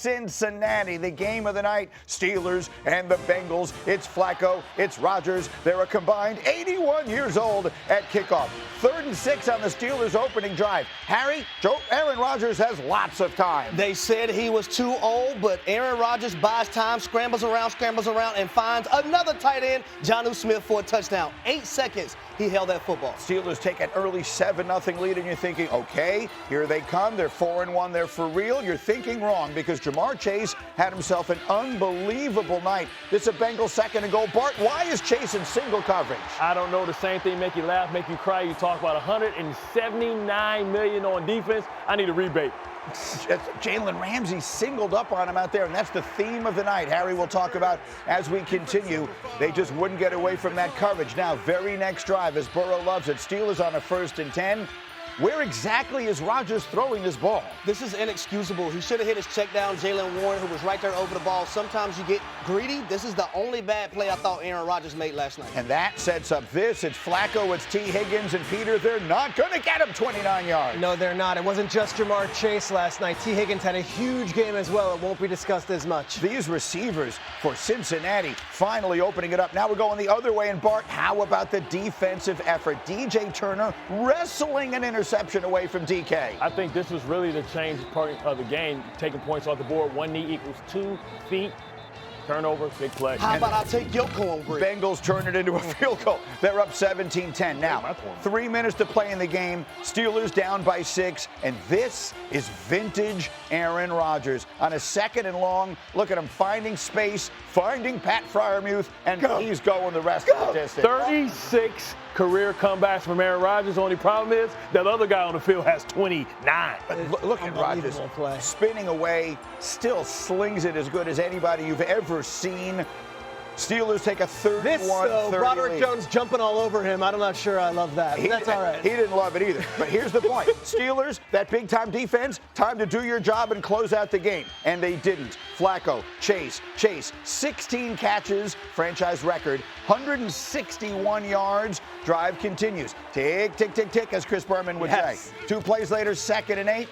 Cincinnati. The game of the night, Steelers and the Bengals. It's Flacco, it's Rodgers. They're a combined 81 years old at kickoff. 3rd and 6 on the Steelers' opening drive. Aaron Rodgers has lots of time. They said he was too old, but Aaron Rodgers buys time, scrambles around, and finds another tight end, Jonnu Smith, for a touchdown. 8 seconds he held that football. Steelers take an early 7-0 lead, and you're thinking, okay, here they come. They're 4-1. They're for real. You're thinking wrong, because Jamar Chase had himself an unbelievable night. This is a Bengals 2nd and goal. Bart, why is Chase in single coverage? I don't know. The same thing make you laugh, make you cry. You talk about $179 million on defense. I need a rebate. Jalen Ramsey singled up on him out there, and that's the theme of the night. Harry will talk about as we continue. They just wouldn't get away from that coverage. Now, very next drive, as Burrow loves it, Steelers on a 1st and 10. Where exactly is Rodgers throwing this ball? This is inexcusable. He should have hit his check down, Jalen Warren, who was right there over the ball. Sometimes you get greedy. This is the only bad play I thought Aaron Rodgers made last night. And that sets up this. It's Flacco, it's T. Higgins, and Peter. They're not going to get him 29 yards. No, they're not. It wasn't just Jamar Chase last night. T. Higgins had a huge game as well. It won't be discussed as much. These receivers for Cincinnati finally opening it up. Now we're going the other way. And Bart, how about the defensive effort? DJ Turner wrestling an interception away from DK. I think this was really the change part of the game, taking points off the board. 1 knee equals 2 feet. Turnover, big play. How about I take your cornbread? Bengals turn it into a field goal. They're up 17-10. Now, 3 minutes to play in the game. Steelers down by 6. And this is vintage Aaron Rodgers. On a 2nd and long, look at him finding space, finding Pat Freiermuth, and he's going the rest of the distance. 36 career comebacks from Aaron Rodgers. Only problem is that other guy on the field has 29. But look at Rodgers spinning away, still slings it as good as anybody you've ever seen. Steelers take a 31-30 Broderick lead. Jones jumping all over him. I'm not sure I love that. That's all right. He didn't love it either. But here's the point. Steelers, that big-time defense, time to do your job and close out the game. And they didn't. Flacco, Chase, 16 catches, franchise record, 161 yards. Drive continues. Tick, tick, tick, tick, as Chris Berman would say. 2 plays later, 2nd and 8.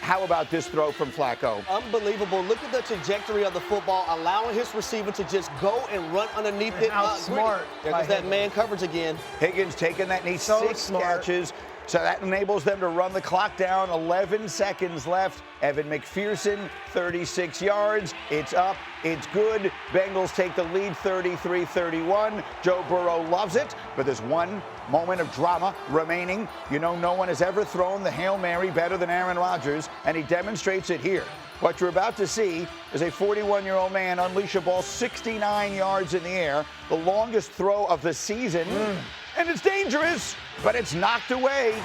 How about this throw from Flacco? Unbelievable. Look at the trajectory of the football, allowing his receiver to just go and run underneath it. Smart. There goes that man coverage again. Higgins taking that knee, 6 catches. So that enables them to run the clock down. 11 seconds left. Evan McPherson, 36 yards. It's up. It's good. Bengals take the lead 33-31. Joe Burrow loves it, but there's one moment of drama remaining. You know, no one has ever thrown the Hail Mary better than Aaron Rodgers, and he demonstrates it here. What you're about to see is a 41-year-old man unleash a ball 69 yards in the air, the longest throw of the season. And it's dangerous, but it's knocked away.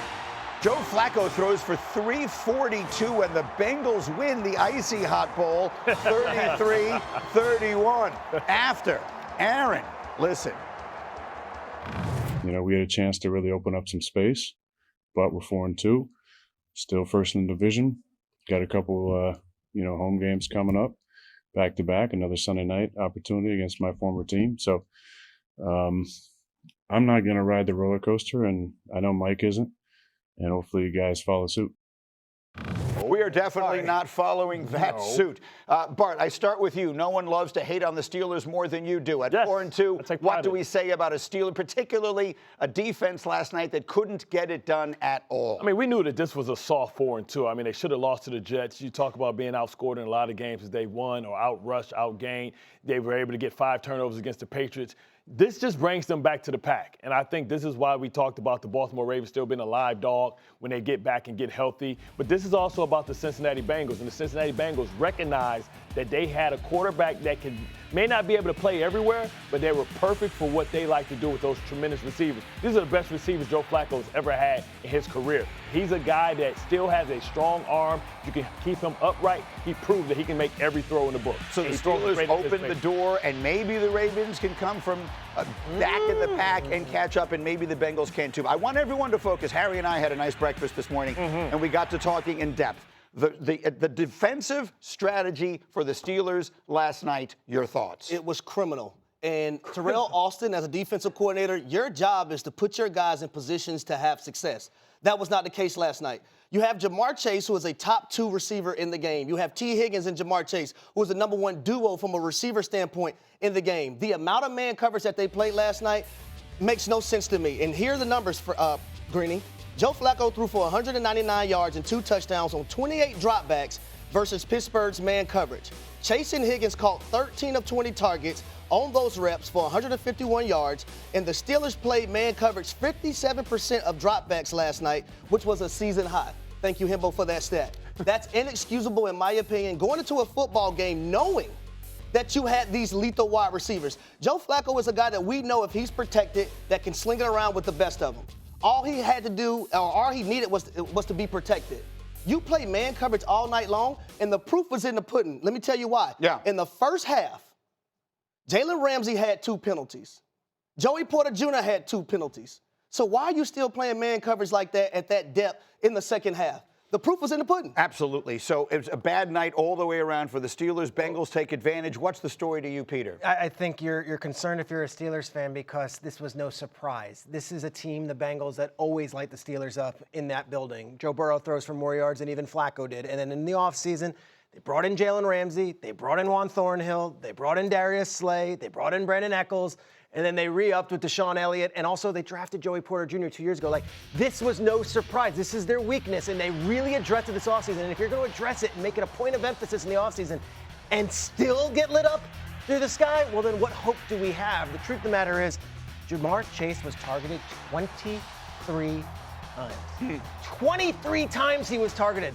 Joe Flacco throws for 342, and the Bengals win the Icy Hot Bowl 33-31. After Aaron, listen. You know, we had a chance to really open up some space, but we're 4-2, still first in the division. Got a couple, home games coming up, back to back. Another Sunday night opportunity against my former team. So, I'm not going to ride the roller coaster, and I know Mike isn't, and hopefully you guys follow suit. We are definitely not following that suit. Bart, I start with you. No one loves to hate on the Steelers more than you do. At 4-2, what do we say about a Steeler, particularly a defense last night that couldn't get it done at all? I mean, we knew that this was a soft 4-2. I mean, they should have lost to the Jets. You talk about being outscored in a lot of games that they won or outrushed, outgained. They were able to get 5 turnovers against the Patriots. This just brings them back to the pack. And I think this is why we talked about the Baltimore Ravens still being a live dog when they get back and get healthy. But this is also about the Cincinnati Bengals. And the Cincinnati Bengals recognize that they had a quarterback that may not be able to play everywhere, but they were perfect for what they like to do with those tremendous receivers. These are the best receivers Joe Flacco's ever had in his career. He's a guy that still has a strong arm. You can keep him upright. He proved that he can make every throw in the book. So the Steelers open the door, and maybe the Ravens can come from back in the pack and catch up, and maybe the Bengals can too. I want everyone to focus. Harry and I had a nice breakfast this morning, and we got to talking in depth. The defensive strategy for the Steelers last night, your thoughts? It was criminal. And Terrell Austin, as a defensive coordinator, your job is to put your guys in positions to have success. That was not the case last night. You have Jamar Chase, who is a top 2 receiver in the game. You have T. Higgins and Jamar Chase, who is the number 1 duo from a receiver standpoint in the game. The amount of man coverage that they played last night makes no sense to me. And here are the numbers for Greeny. Joe Flacco threw for 199 yards and 2 touchdowns on 28 dropbacks versus Pittsburgh's man coverage. Chase and Higgins caught 13 of 20 targets on those reps for 151 yards, and the Steelers played man coverage 57% of dropbacks last night, which was a season high. Thank you, Himbo, for that stat. That's inexcusable, in my opinion, going into a football game knowing that you had these lethal wide receivers. Joe Flacco is a guy that we know, if he's protected, that can sling it around with the best of them. All he had to do, or all he needed was to be protected. You play man coverage all night long, and the proof was in the pudding. Let me tell you why. Yeah. In the first half, Jalen Ramsey had 2 penalties. Joey Porter Jr. had 2 penalties. So why are you still playing man coverage like that at that depth in the second half? The proof was in the pudding. Absolutely. So it was a bad night all the way around for the Steelers. Bengals take advantage. What's the story to you, Peter? I think you're concerned if you're a Steelers fan because this was no surprise. This is a team, the Bengals, that always light the Steelers up in that building. Joe Burrow throws for more yards than even Flacco did. And then in the offseason, they brought in Jalen Ramsey. They brought in Juan Thornhill. They brought in Darius Slay. They brought in Brandon Echols. And then they re-upped with Deshaun Elliott, and also they drafted Joey Porter Jr. 2 years ago. Like, this was no surprise. This is their weakness, and they really addressed it this offseason. And if you're going to address it and make it a point of emphasis in the offseason and still get lit up through the sky, well, then what hope do we have? The truth of the matter is, Jamar Chase was targeted 23 times. 23 times he was targeted.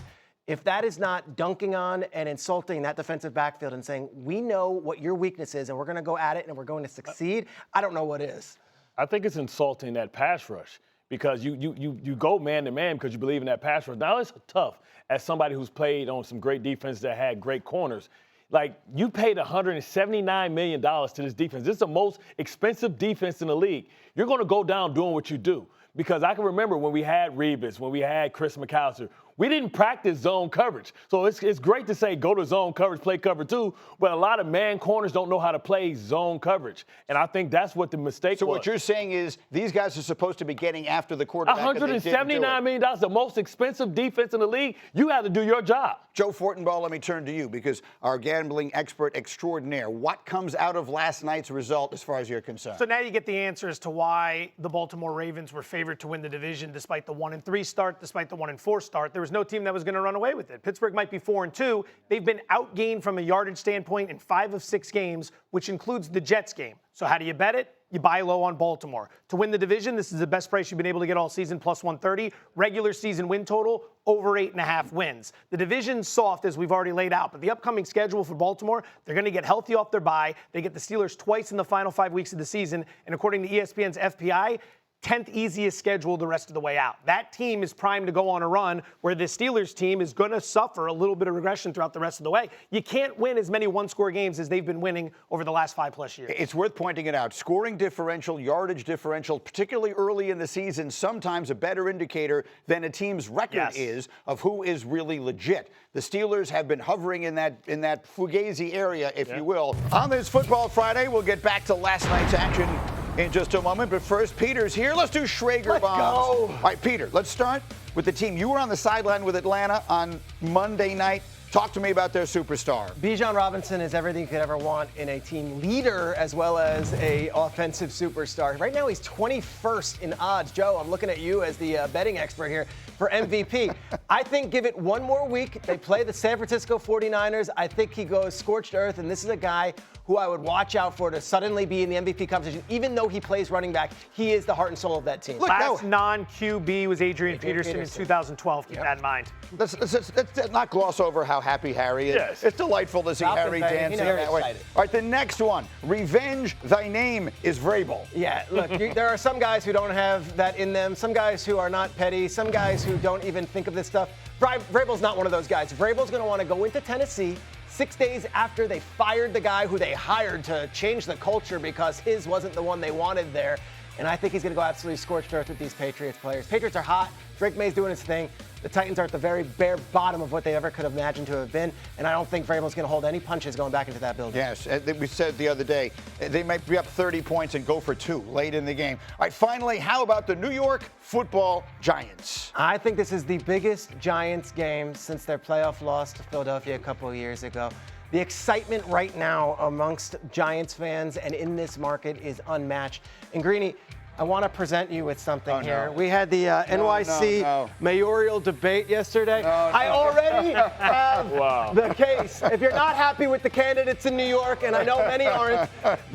If that is not dunking on and insulting that defensive backfield and saying, we know what your weakness is and we're going to go at it and we're going to succeed, I don't know what is. I think it's insulting that pass rush because you go man-to-man because you believe in that pass rush. Now, it's tough as somebody who's played on some great defense that had great corners. Like, you paid $179 million to this defense. This is the most expensive defense in the league. You're going to go down doing what you do. Because I can remember when we had Revis, when we had Chris McAllister, we didn't practice zone coverage. So it's great to say go to zone coverage, play cover 2, but a lot of man corners don't know how to play zone coverage. And I think that's what the mistake was. So what you're saying is these guys are supposed to be getting after the quarterback. $179 million, the most expensive defense in the league. You have to do your job. Joe Fortenbaugh, let me turn to you because our gambling expert extraordinaire. What comes out of last night's result as far as you're concerned? So now you get the answer as to why the Baltimore Ravens were favored to win the division despite the 1-3 start, despite the 1-4 start. There was no team that was going to run away with it. Pittsburgh might be 4-2. They've been outgained from a yardage standpoint in 5 of 6 games, which includes the Jets game. So how do you bet it? You buy low on Baltimore. To win the division, this is the best price you've been able to get all season, plus 130. Regular season win total, over 8.5 wins. The division's soft, as we've already laid out, but the upcoming schedule for Baltimore, they're going to get healthy off their bye. They get the Steelers twice in the final 5 weeks of the season, and according to ESPN's FPI, 10th easiest schedule the rest of the way out. That team is primed to go on a run where the Steelers team is going to suffer a little bit of regression throughout the rest of the way. You can't win as many one-score games as they've been winning over the last 5+ years. It's worth pointing it out. Scoring differential, yardage differential, particularly early in the season, sometimes a better indicator than a team's record is of who is really legit. The Steelers have been hovering in that fugazi area, if you will. On this Football Friday, we'll get back to last night's action in just a moment, but first, Peter's here. Let's do Schrager bombs. All right, Peter, let's start with the team. You were on the sideline with Atlanta on Monday night. Talk to me about their superstar. Bijan Robinson is everything you could ever want in a team leader as well as a offensive superstar. Right now, he's 21st in odds. Joe, I'm looking at you as the betting expert here for MVP. I think give it one more week. They play the San Francisco 49ers. I think he goes scorched earth, and this is a guy who I would watch out for to suddenly be in the MVP conversation. Even though he plays running back, he is the heart and soul of that team. Last non-QB was Adrian Peterson in 2012. Keep that in mind. Let's not gloss over how happy Harry is. Yes. It's delightful to see Harry dancing that way. All right, the next one. Revenge, thy name is Vrabel. Yeah, look, there are some guys who don't have that in them, some guys who are not petty, some guys who don't even think of this stuff. Vrabel's not one of those guys. Vrabel's going to want to go into Tennessee 6 days after they fired the guy who they hired to change the culture because his wasn't the one they wanted there. And I think he's going to go absolutely scorched earth with these Patriots players. Patriots are hot. Drake May's doing his thing. The Titans are at the very bare bottom of what they ever could have imagined to have been, and I don't think Vrabel's going to hold any punches going back into that building. Yes, we said the other day, they might be up 30 points and go for 2 late in the game. All right, finally, how about the New York Football Giants? I think this is the biggest Giants game since their playoff loss to Philadelphia a couple of years ago. The excitement right now amongst Giants fans and in this market is unmatched. And Greeny, I want to present you with something here. We had the NYC mayoral debate yesterday. I already have the case. If you're not happy with the candidates in New York, and I know many aren't,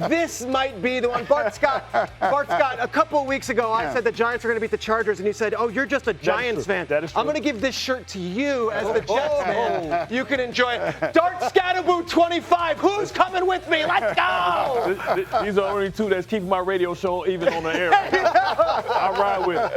this might be the one. Bart Scott, a couple of weeks ago, I said the Giants were going to beat the Chargers, and you said, oh, you're just a Giants fan. That is true. I'm going to give this shirt to you as the Jets fan. You can enjoy it. Dart Scatterboo 25. Who's coming with me? Let's go! These are the only 2 that's keeping my radio show even on the air. I'll ride with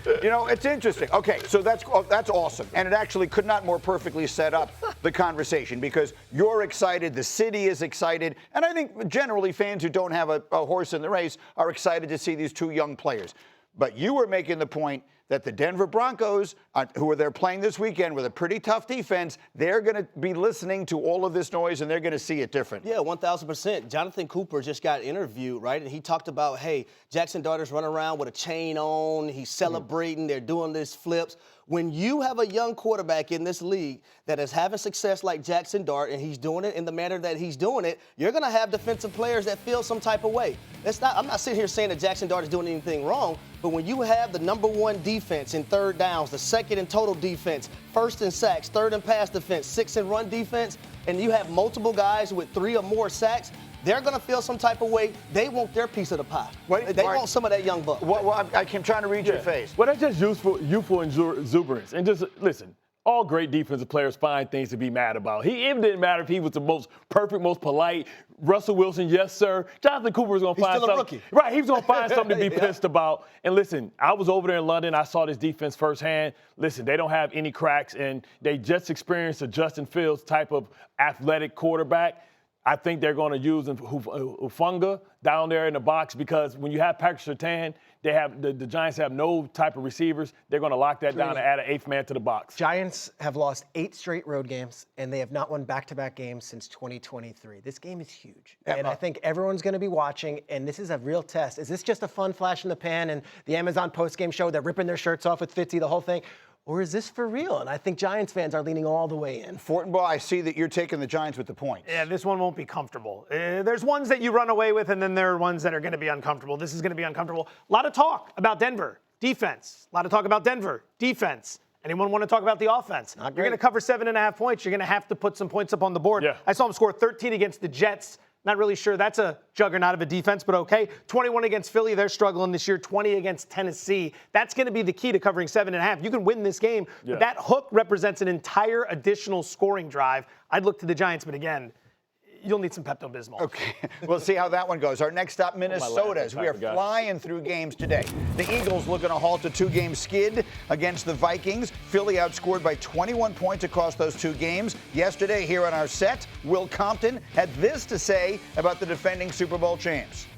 it. You know, it's interesting. Okay, so that's awesome. And it actually could not more perfectly set up the conversation because you're excited, the city is excited, and I think generally fans who don't have a horse in the race are excited to see these 2 young players. But you were making the point that the Denver Broncos, who are there playing this weekend with a pretty tough defense, they're going to be listening to all of this noise and they're going to see it different. Yeah, 1,000%. Jonathan Cooper just got interviewed, right? And he talked about, hey, Jackson Darter's running around with a chain on. He's celebrating. They're doing these flips. When you have a young quarterback in this league that is having success like Jackson Dart, and he's doing it in the manner that he's doing it, you're going to have defensive players that feel some type of way. I'm not sitting here saying that Jackson Dart is doing anything wrong, but when you have the number 1 defense in third downs, the second in total defense, first in sacks, third in pass defense, 6th in run defense, and you have multiple guys with 3 or more sacks, they're going to feel some type of way. They want their piece of the pie. They want some of that young buck. I'm trying to read your face. Well, that's just youthful exuberance. And just listen, all great defensive players find things to be mad about. It didn't matter if he was the most perfect, most polite. Russell Wilson, yes, sir. Jonathan Cooper was going to find something. Rookie. Right, he was going to find something to be pissed about. And listen, I was over there in London. I saw this defense firsthand. Listen, they don't have any cracks, and they just experienced a Justin Fields type of athletic quarterback. I think they're going to use Ufunga down there in the box because when you have Patrick Surtain, the Giants have no type of receivers. They're going to lock that down and add an 8th man to the box. Giants have lost 8 straight road games, and they have not won back-to-back games since 2023. This game is huge, and I think everyone's going to be watching, and this is a real test. Is this just a fun flash in the pan and the Amazon postgame show, they're ripping their shirts off with Fitzy, the whole thing? Or is this for real? And I think Giants fans are leaning all the way in. Fortenbaugh, I see that you're taking the Giants with the points. Yeah, this one won't be comfortable. There's ones that you run away with, and then there are ones that are going to be uncomfortable. This is going to be uncomfortable. A lot of talk about Denver defense. A lot of talk about Denver defense. Anyone want to talk about the offense? You're going to cover 7.5 points. You're going to have to put some points up on the board. Yeah. I saw them score 13 against the Jets. Not really sure that's a juggernaut of a defense, but okay. 21 against Philly, they're struggling this year. 20 against Tennessee. That's going to be the key to covering 7.5. You can win this game, but that hook represents an entire additional scoring drive. I'd look to the Giants, but again, you'll need some Pepto-Bismol. Okay, we'll see how that one goes. Our next stop, Minnesota, as we are flying through games today. The Eagles looking to halt a 2-game skid against the Vikings. Philly outscored by 21 points across those 2 games. Yesterday, here on our set, Will Compton had this to say about the defending Super Bowl champs.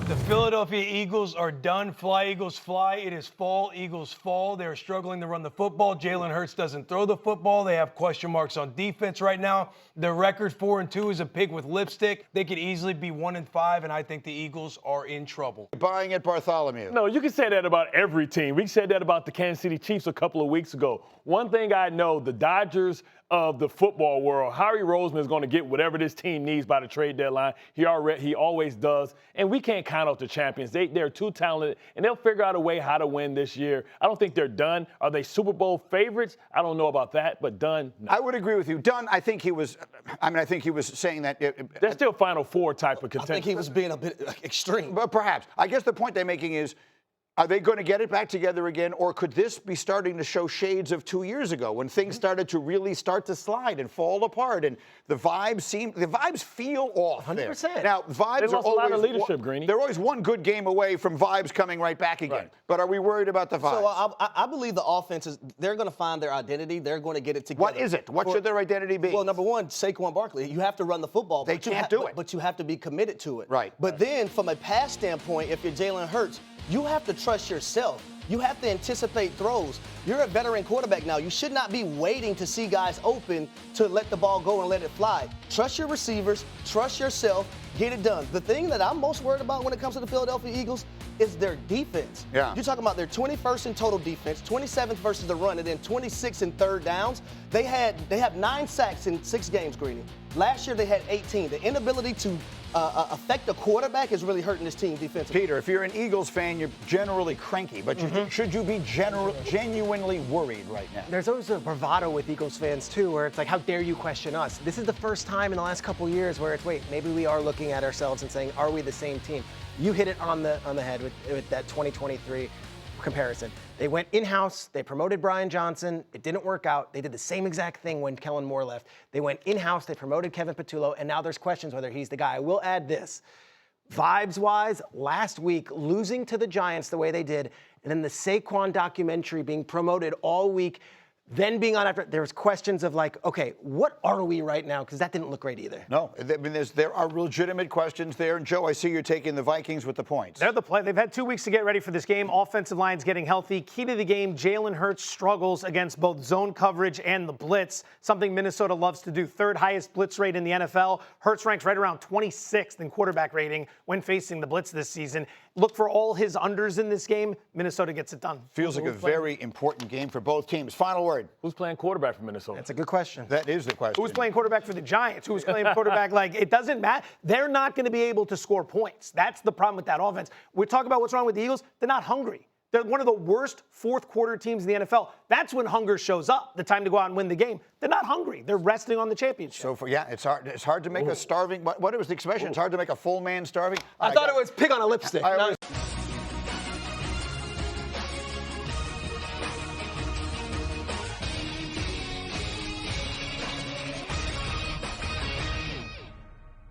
The Philadelphia Eagles are done. Fly, Eagles, fly. It is fall. Eagles fall. They're struggling to run the football. Jalen Hurts doesn't throw the football. They have question marks on defense right now. Their record 4-2 is a pig with lipstick. They could easily be 1-5, and I think the Eagles are in trouble. Buying it, Bartholomew. No, you can say that about every team. We said that about the Kansas City Chiefs a couple of weeks ago. One thing I know, the Dodgers of the football world, Harry Roseman is going to get whatever this team needs by the trade deadline. He always does. And we can't count out the champions. They're too talented, and they'll figure out a way how to win this year. I don't think they're done. Are they Super Bowl favorites? I don't know about that, but done, no. I would agree with you. Done, I think he was saying that. They're still Final Four type of contention. I think he was being a bit extreme. But perhaps. I guess the point they're making is, are they going to get it back together again, or could this be starting to show shades of 2 years ago when things started to really start to slide and fall apart, and the vibes feel off 100%. there. Now, vibes They are lost a lot of always leadership, Greeny. They're always one good game away from vibes coming right back again. Right. But are we worried about the vibes? So I believe the offense they're going to find their identity. They're going to get it together. What is it? What should their identity be? Well, number one, Saquon Barkley. You have to run the football. They can't do it. But you have to be committed to it. Right. But then from a pass standpoint, if you're Jalen Hurts, you have to trust yourself. You have to anticipate throws. You're a veteran quarterback now. You should not be waiting to see guys open to let the ball go and let it fly. Trust your receivers, trust yourself, get it done. The thing that I'm most worried about when it comes to the Philadelphia Eagles is their defense. Yeah. You're talking about their 21st in total defense, 27th versus the run, and then 26th in third downs. They have 9 sacks in 6 games, Greeny. Last year they had 18. The inability to affect the quarterback is really hurting this team defensively. Peter, if you're an Eagles fan, you're generally cranky, but should you be genuinely worried right now? There's always a bravado with Eagles fans, too, where it's like, how dare you question us? This is the first time in the last couple years where it's, wait, maybe we are looking at ourselves and saying, are we the same team? You hit it on the head with that 2023 comparison. They went in-house. They promoted Brian Johnson. It didn't work out. They did the same exact thing when Kellen Moore left. They went in-house. They promoted Kevin Patullo, and now there's questions whether he's the guy. I will add this. Vibes-wise, last week, losing to the Giants the way they did, and then the Saquon documentary being promoted all week, then being on after, there's questions of like, okay, what are we right now? Because that didn't look great either. No, I mean, there are legitimate questions there. And Joe, I see you're taking the Vikings with the points. They're the play. They've had 2 weeks to get ready for this game. Offensive line's getting healthy. Key to the game, Jalen Hurts struggles against both zone coverage and the blitz, something Minnesota loves to do. 3rd highest blitz rate in the NFL. Hurts ranks right around 26th in quarterback rating when facing the blitz this season. Look for all his unders in this game. Minnesota gets it done. Feels like a very important game for both teams. Final word. Who's playing quarterback for Minnesota? That's a good question. That is the question. Who's playing quarterback for the Giants? Who's playing quarterback? Like, it doesn't matter. They're not going to be able to score points. That's the problem with that offense. We're talking about what's wrong with the Eagles. They're not hungry. They're one of the worst fourth quarter teams in the NFL. That's when hunger shows up, the time to go out and win the game. They're not hungry. They're resting on the championship. So, it's hard to make a starving, what was the expression? It's hard to make a full man starving. I thought it was pig on a lipstick.